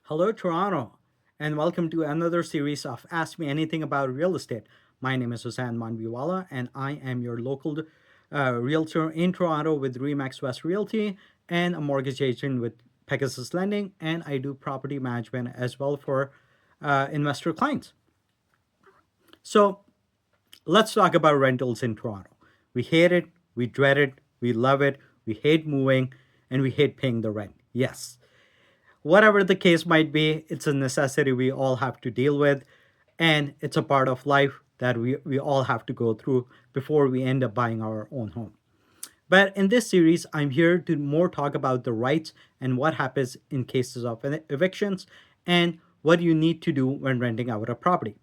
Hello, Toronto, and welcome to another series of Ask Me Anything About Real Estate. My name is Hussain Mandviwala, and I am your local realtor in Toronto with Remax West Realty and a mortgage agent with Pegasus Lending, and I do property management as well for investor clients. So, let's talk about rentals in Toronto. We hate it, we dread it, we love it, we hate moving, and we hate paying the rent. Yes, whatever the case might be, it's a necessity we all have to deal with, and it's a part of life that we all have to go through before we end up buying our own home. But in this series, I'm here to more talk about the rights and what happens in cases of evictions and what you need to do when renting out a property.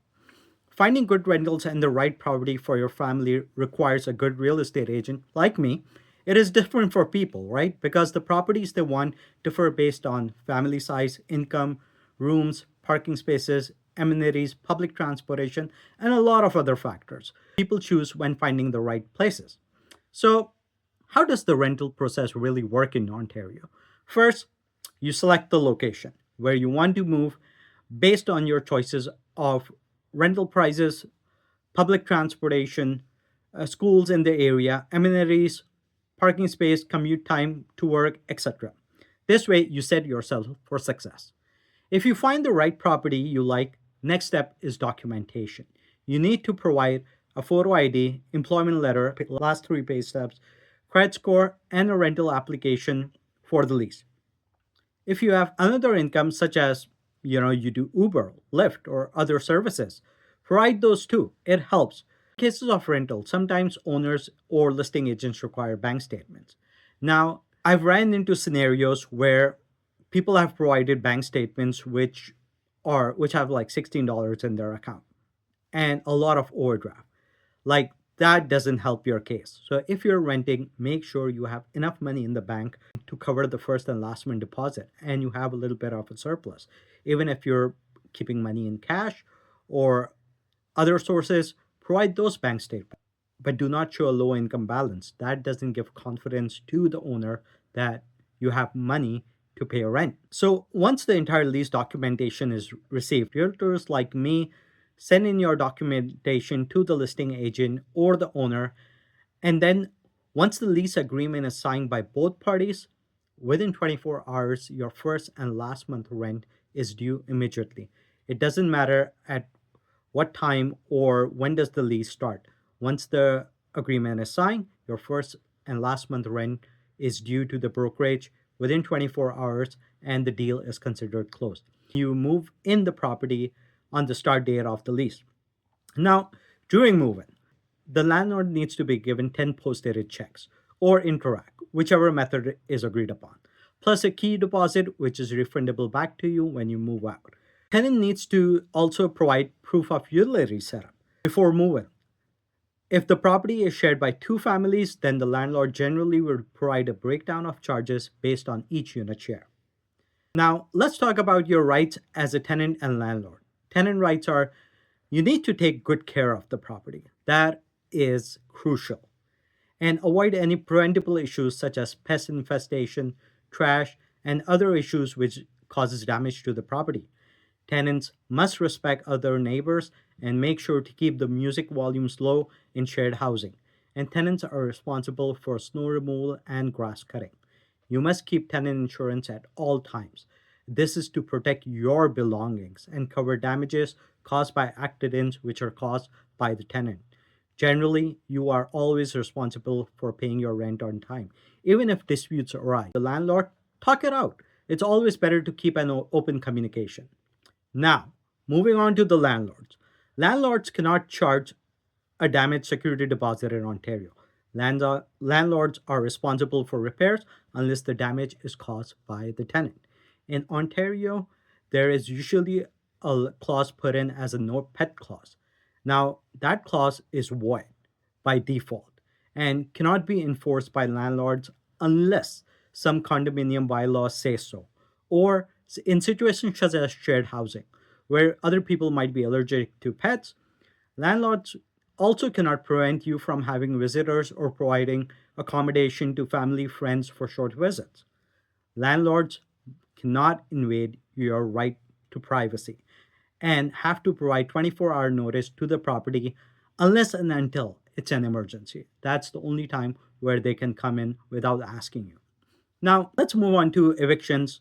Finding good rentals and the right property for your family requires a good real estate agent like me. It is different for people, right? Because the properties they want differ based on family size, income, rooms, parking spaces, amenities, public transportation, and a lot of other factors people choose when finding the right places. So, how does the rental process really work in Ontario? First, you select the location where you want to move based on your choices of rental prices, public transportation, schools in the area, amenities, parking space, commute time to work, etc. This way, you set yourself for success. If you find the right property you like, next step is documentation. You need to provide a photo ID, employment letter, last three pay stubs, credit score, and a rental application for the lease. If you have another income such as you do Uber, Lyft, or other services, provide those too. It helps. In cases of rental, sometimes owners or listing agents require bank statements. Now, I've ran into scenarios where people have provided bank statements which have like $16 in their account and a lot of overdraft. Like that doesn't help your case. So if you're renting, make sure you have enough money in the bank to cover the first and last month deposit and you have a little bit of a surplus. Even if you're keeping money in cash or other sources, provide those bank statements. But do not show a low income balance. That doesn't give confidence to the owner that you have money to pay rent. So once the entire lease documentation is received, realtors like me send in your documentation to the listing agent or the owner. And then once the lease agreement is signed by both parties, within 24 hours, your first and last month rent is due immediately. It doesn't matter at what time or when does the lease start. Once the agreement is signed, your first and last month rent is due to the brokerage within 24 hours and the deal is considered closed. You move in the property on the start date of the lease. Now, during move-in, the landlord needs to be given 10 post-dated checks or interact, whichever method is agreed upon, plus a key deposit, which is refundable back to you when you move out. Tenant needs to also provide proof of utility setup before moving. If the property is shared by two families, then the landlord generally will provide a breakdown of charges based on each unit share. Now, let's talk about your rights as a tenant and landlord. Tenant rights are you need to take good care of the property. That is crucial. And avoid any preventable issues such as pest infestation, trash, and other issues which causes damage to the property. Tenants must respect other neighbors and make sure to keep the music volumes low in shared housing. And tenants are responsible for snow removal and grass cutting. You must keep tenant insurance at all times. This is to protect your belongings and cover damages caused by accidents which are caused by the tenant. Generally, you are always responsible for paying your rent on time. Even if disputes arise, the landlord, talk it out. It's always better to keep an open communication. Now, moving on to the landlords. Landlords cannot charge a damaged security deposit in Ontario. Landlords are responsible for repairs unless the damage is caused by the tenant. In Ontario, there is usually a clause put in as a no pet clause. Now, that clause is void by default and cannot be enforced by landlords unless some condominium bylaws say so, or in situations such as shared housing, where other people might be allergic to pets. Landlords also cannot prevent you from having visitors or providing accommodation to family friends for short visits. Landlords cannot invade your right to privacy and have to provide 24-hour notice to the property unless and until it's an emergency. That's the only time where they can come in without asking you. Now, let's move on to evictions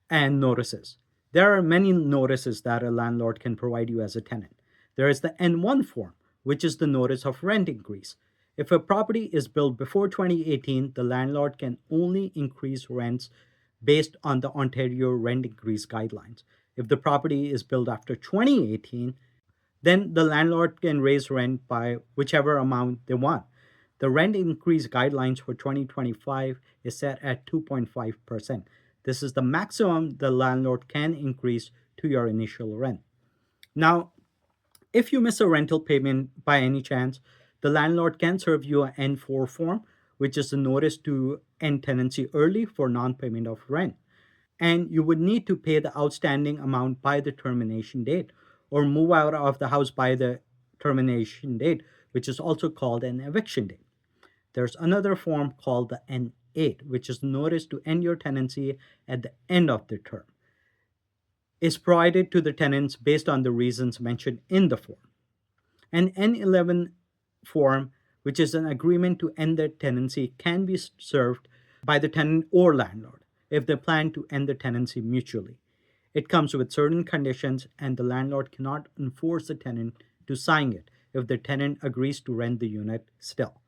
and notices. There are many notices that a landlord can provide you as a tenant. There is the N1 form, which is the notice of rent increase. If a property is built before 2018, the landlord can only increase rents based on the Ontario rent increase guidelines. If the property is built after 2018, then the landlord can raise rent by whichever amount they want. The rent increase guidelines for 2025 is set at 2.5%. This is the maximum the landlord can increase to your initial rent. Now, if you miss a rental payment by any chance, the landlord can serve you an N4 form, which is a notice to end tenancy early for non payment of rent, and you would need to pay the outstanding amount by the termination date or move out of the house by the termination date, which is also called an eviction date. There's another form called the N8, which is notice to end your tenancy at the end of the term. It's provided to the tenants based on the reasons mentioned in the form. An N11 form, which is an agreement to end the tenancy, can be served by the tenant or landlord if they plan to end the tenancy mutually. It comes with certain conditions, and the landlord cannot enforce the tenant to sign it if the tenant agrees to rent the unit still.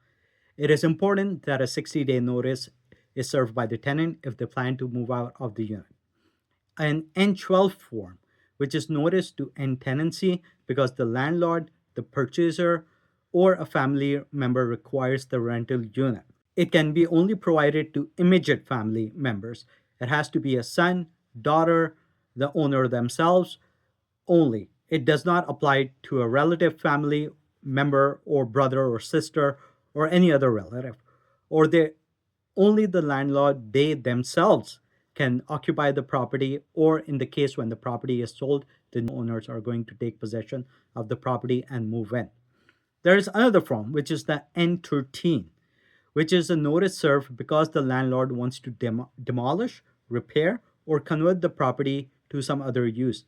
It is important that a 60-day notice is served by the tenant if they plan to move out of the unit. An N12 form, which is notice to end tenancy because the landlord, the purchaser, or a family member requires the rental unit. It can be only provided to immediate family members. It has to be a son, daughter, the owner themselves only. It does not apply to a relative family member or brother or sister or any other relative. Or they only the landlord, they themselves can occupy the property, or in the case when the property is sold, the new owners are going to take possession of the property and move in. There is another form, which is the N13, which is a notice served because the landlord wants to demolish, repair, or convert the property to some other use.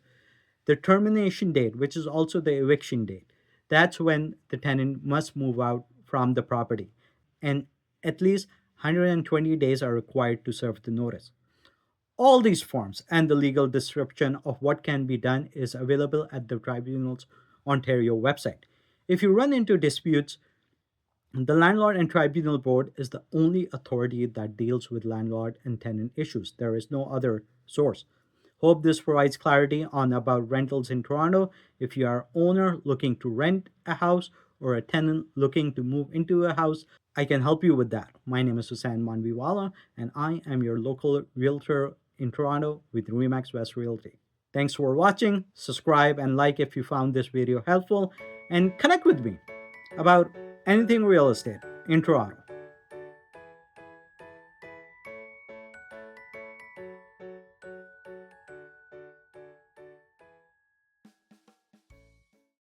The termination date, which is also the eviction date, that's when the tenant must move out from the property. And at least 120 days are required to serve the notice. All these forms and the legal description of what can be done is available at the Tribunal's Ontario website. If you run into disputes, the Landlord and Tribunal Board is the only authority that deals with landlord and tenant issues. There is no other source. Hope this provides clarity on about rentals in Toronto. If you are owner looking to rent a house or a tenant looking to move into a house, I can help you with that. My name is Hussain Mandviwala, and I am your local realtor in Toronto with Remax West Realty. Thanks for watching. Subscribe and like if you found this video helpful, and connect with me about anything real estate in Toronto.